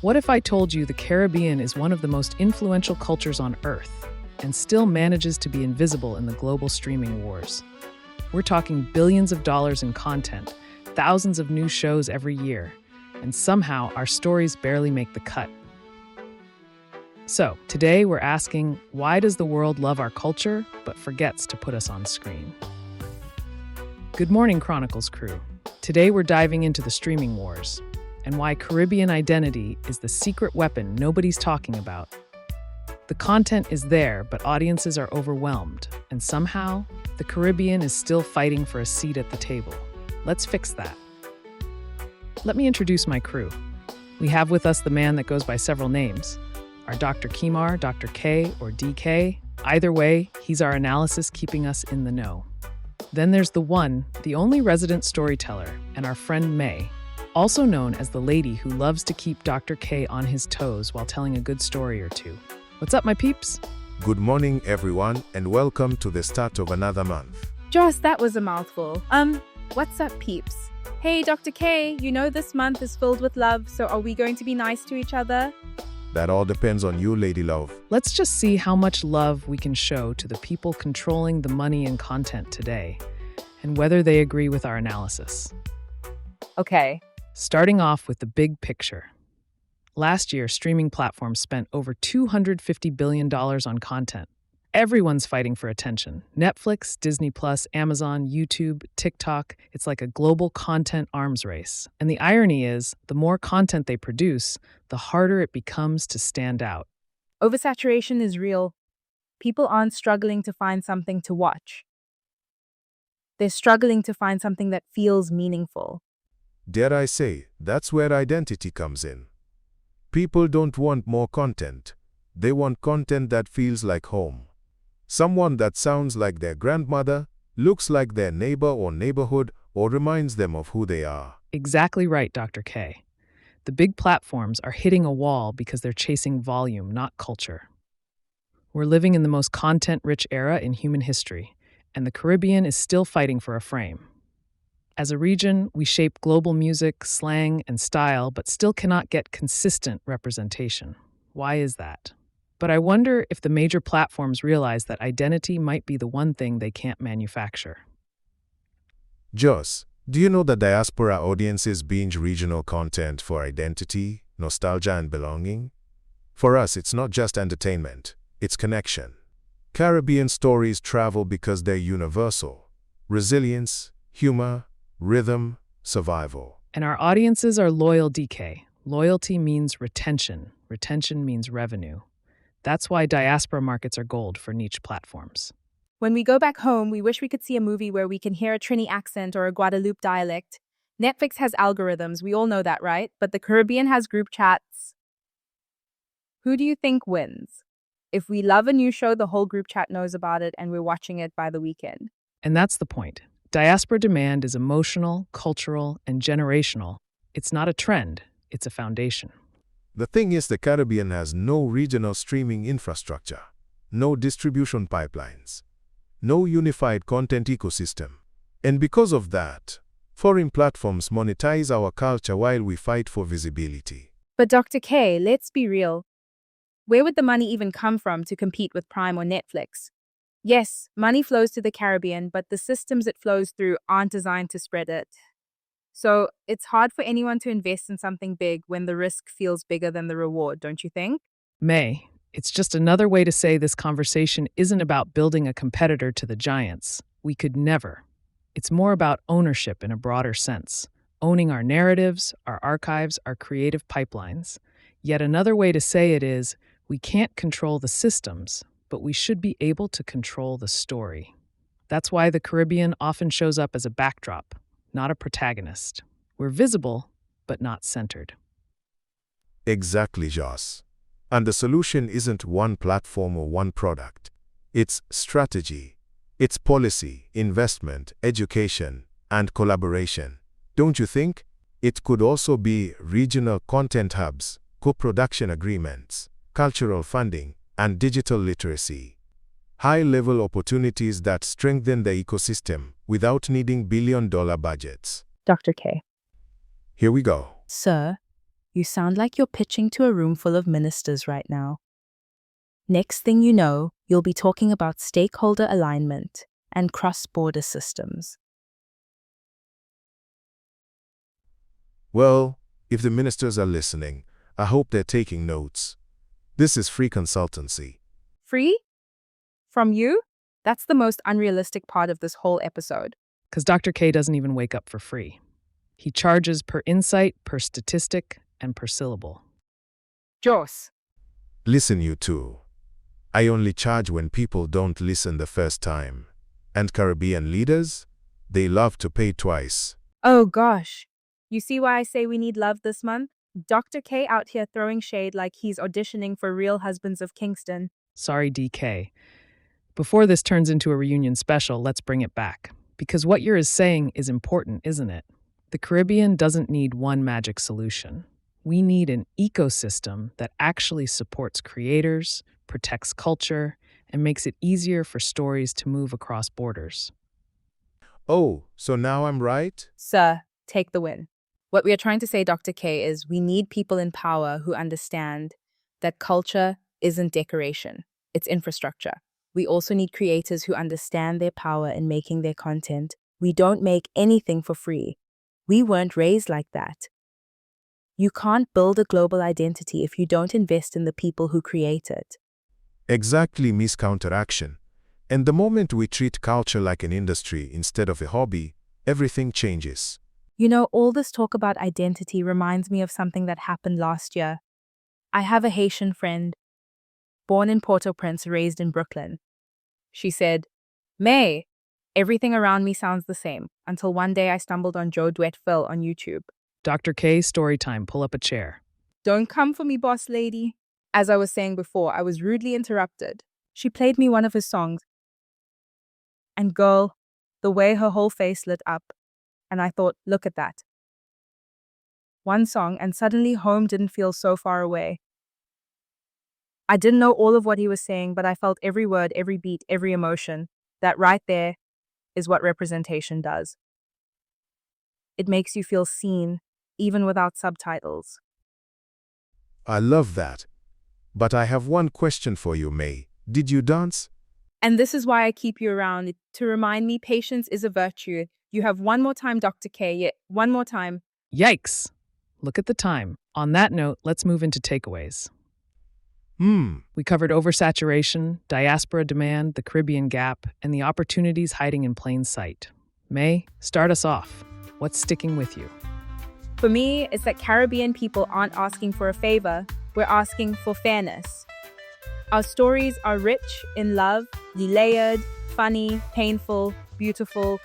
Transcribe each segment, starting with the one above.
What if I told you the Caribbean is one of the most influential cultures on Earth and still manages to be invisible in the global streaming wars? We're talking billions of dollars in content, thousands of new shows every year, and somehow our stories barely make the cut. So, today we're asking, why does the world love our culture but forgets to put us on screen? Good morning, Chronicles crew. Today we're diving into the streaming wars and why Caribbean identity is the secret weapon nobody's talking about. The content is there, but audiences are overwhelmed, and somehow the Caribbean is still fighting for a seat at the table. Let's fix that. Let me introduce my crew. We have with us the man that goes by several names, our Dr. Kimar, Dr. K, or DK. Either way, he's our analysis keeping us in the know. Then there's the one, the only resident storyteller, and our friend May, also known as the lady who loves to keep Dr. K on his toes while telling a good story or two. What's up, my peeps? Good morning, everyone, and welcome to the start of another month. Joss, that was a mouthful. What's up, peeps? Hey, Dr. K, you know this month is filled with love, so are we going to be nice to each other? That all depends on you, Lady Love. Let's just see how much love we can show to the people controlling the money and content today, and whether they agree with our analysis. Okay. Starting off with the big picture. Last year, streaming platforms spent over $250 billion on content. Everyone's fighting for attention. Netflix, Disney+, Amazon, YouTube, TikTok. It's like a global content arms race. And the irony is, the more content they produce, the harder it becomes to stand out. Oversaturation is real. People aren't struggling to find something to watch. They're struggling to find something that feels meaningful. Dare I say, that's where identity comes in. People don't want more content. They want content that feels like home. Someone that sounds like their grandmother, looks like their neighbor or neighborhood, or reminds them of who they are. Exactly right, Dr. K. The big platforms are hitting a wall because they're chasing volume, not culture. We're living in the most content-rich era in human history, and the Caribbean is still fighting for a frame. As a region, we shape global music, slang, and style, but still cannot get consistent representation. Why is that? But I wonder if the major platforms realize that identity might be the one thing they can't manufacture. Joss, do you know that diaspora audiences binge regional content for identity, nostalgia, and belonging? For us, it's not just entertainment, it's connection. Caribbean stories travel because they're universal. Resilience, humor, rhythm, survival. And our audiences are loyal, DK. Loyalty means retention. Retention means revenue. That's why diaspora markets are gold for niche platforms. When we go back home, we wish we could see a movie where we can hear a Trini accent or a Guadeloupe dialect. Netflix has algorithms, we all know that, right? But the Caribbean has group chats. Who do you think wins? If we love a new show, the whole group chat knows about it and we're watching it by the weekend. And that's the point. Diaspora demand is emotional, cultural, and generational. It's not a trend, it's a foundation. The thing is, the Caribbean has no regional streaming infrastructure, no distribution pipelines, no unified content ecosystem. And because of that, foreign platforms monetize our culture while we fight for visibility. But Dr. K, let's be real. Where would the money even come from to compete with Prime or Netflix? Yes, money flows to the Caribbean, but the systems it flows through aren't designed to spread it. So it's hard for anyone to invest in something big when the risk feels bigger than the reward, don't you think? May, it's just another way to say this conversation isn't about building a competitor to the giants. We could never. It's more about ownership in a broader sense, owning our narratives, our archives, our creative pipelines. Yet another way to say it is, we can't control the systems, but we should be able to control the story. That's why the Caribbean often shows up as a backdrop, not a protagonist. We're visible, but not centered. Exactly, Joss. And the solution isn't one platform or one product. It's strategy. It's policy, investment, education, and collaboration. Don't you think? It could also be regional content hubs, co-production agreements, cultural funding, and digital literacy. High-level opportunities that strengthen the ecosystem without needing billion-dollar budgets. Dr. K. Here we go. Sir, You sound like you're pitching to a room full of ministers right now. Next thing you know, you'll be talking about stakeholder alignment and cross-border systems. Well, if the ministers are listening, I hope they're taking notes. This is free consultancy. Free? From you? That's the most unrealistic part of this whole episode. Because Dr. K doesn't even wake up for free. He charges per insight, per statistic, and per syllable. Joss. Listen, you two. I only charge when people don't listen the first time. And Caribbean leaders? They love to pay twice. Oh gosh. You see why I say we need love this month? Dr. K out here throwing shade like he's auditioning for Real Husbands of Kingston. Sorry, DK. Before this turns into a reunion special, let's bring it back. Because what you're saying is important, isn't it? The Caribbean doesn't need one magic solution. We need an ecosystem that actually supports creators, protects culture, and makes it easier for stories to move across borders. Oh, so now I'm right? Sir, take the win. What we are trying to say, Dr. K, is we need people in power who understand that culture isn't decoration, it's infrastructure. We also need creators who understand their power in making their content. We don't make anything for free. We weren't raised like that. You can't build a global identity if you don't invest in the people who create it. Exactly, Miss Counteraction. And the moment we treat culture like an industry instead of a hobby, everything changes. You know, all this talk about identity reminds me of something that happened last year. I have a Haitian friend, born in Port-au-Prince, raised in Brooklyn. She said, May, everything around me sounds the same, until one day I stumbled on Joe Duet Phil on YouTube. Dr. K, story time, pull up a chair. Don't come for me, boss lady. As I was saying before, I was rudely interrupted. She played me one of his songs. And girl, the way her whole face lit up. And I thought, look at that. One song, and suddenly home didn't feel so far away. I didn't know all of what he was saying, but I felt every word, every beat, every emotion. That right there is what representation does. It makes you feel seen, even without subtitles. I love that. But I have one question for you, May. Did you dance? And this is why I keep you around, to remind me patience is a virtue. You have one more time, Dr. K. Yeah, one more time. Yikes! Look at the time. On that note, let's move into takeaways. We covered oversaturation, diaspora demand, the Caribbean gap, and the opportunities hiding in plain sight. May, start us off. What's sticking with you? For me, it's that Caribbean people aren't asking for a favor, we're asking for fairness. Our stories are rich in love, layered, funny, painful, beautiful,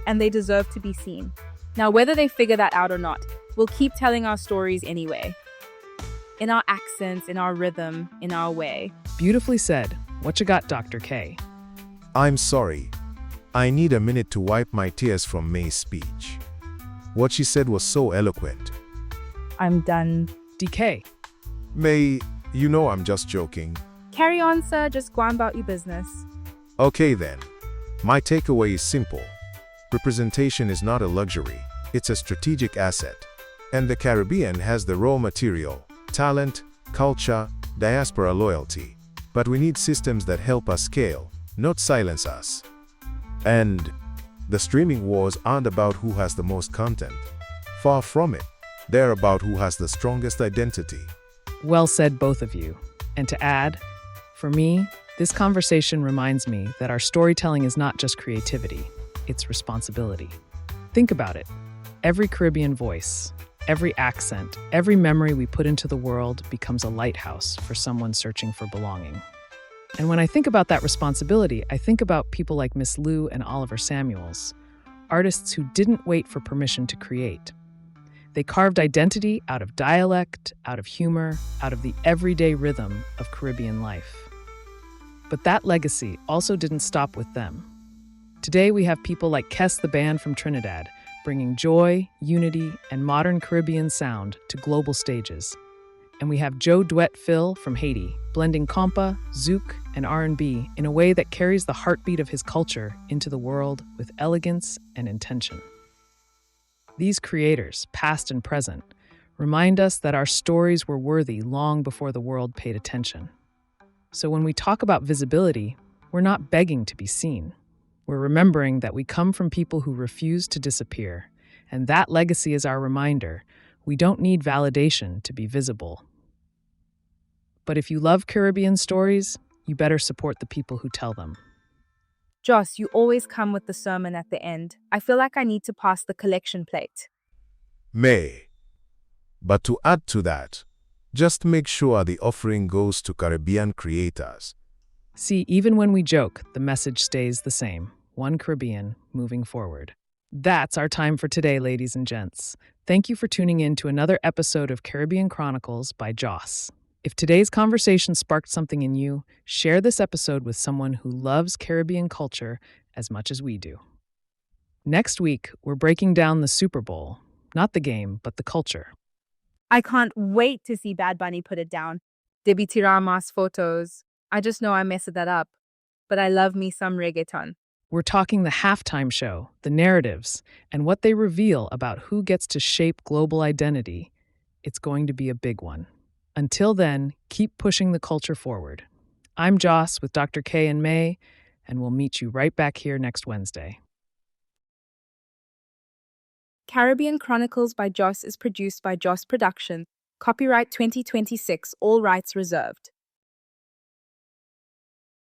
and they deserve to be seen. Now, whether they figure that out or not, we'll keep telling our stories anyway. In our accents, in our rhythm, in our way. Beautifully said. What you got, Dr. K? I'm sorry. I need a minute to wipe my tears from May's speech. What she said was so eloquent. I'm done. DK. May, you know I'm just joking. Carry on, sir. Just go on about your business. Okay then. My takeaway is simple. Representation is not a luxury. It's a strategic asset. And the Caribbean has the raw material, talent, culture, diaspora loyalty. But we need systems that help us scale, not silence us. And the streaming wars aren't about who has the most content. Far from it. They're about who has the strongest identity. Well said, both of you. And to add, for me, this conversation reminds me that our storytelling is not just creativity, it's responsibility. Think about it. Every Caribbean voice, every accent, every memory we put into the world becomes a lighthouse for someone searching for belonging. And when I think about that responsibility, I think about people like Miss Lou and Oliver Samuels, artists who didn't wait for permission to create. They carved identity out of dialect, out of humor, out of the everyday rhythm of Caribbean life. But that legacy also didn't stop with them. Today we have people like Kes the Band from Trinidad, bringing joy, unity, and modern Caribbean sound to global stages. And we have Joe Duet Phil from Haiti, blending compa, zouk, and R&B in a way that carries the heartbeat of his culture into the world with elegance and intention. These creators, past and present, remind us that our stories were worthy long before the world paid attention. So when we talk about visibility, we're not begging to be seen. We're remembering that we come from people who refuse to disappear, and that legacy is our reminder. We don't need validation to be visible. But if you love Caribbean stories, you better support the people who tell them. Joss, you always come with the sermon at the end. I feel like I need to pass the collection plate. May. But to add to that, just make sure the offering goes to Caribbean creators. See, even when we joke, the message stays the same. One Caribbean, moving forward. That's our time for today, ladies and gents. Thank you for tuning in to another episode of Caribbean Chronicles by Joss. If today's conversation sparked something in you, share this episode with someone who loves Caribbean culture as much as we do. Next week, we're breaking down the Super Bowl. Not the game, but the culture. I can't wait to see Bad Bunny put it down. Debbie Tiramas photos. I just know I messed that up. But I love me some reggaeton. We're talking the halftime show, the narratives, and what they reveal about who gets to shape global identity. It's going to be a big one. Until then, keep pushing the culture forward. I'm Joss with Dr. K and May, and we'll meet you right back here next Wednesday. Caribbean Chronicles by Joss is produced by Joss Productions. Copyright 2026, all rights reserved.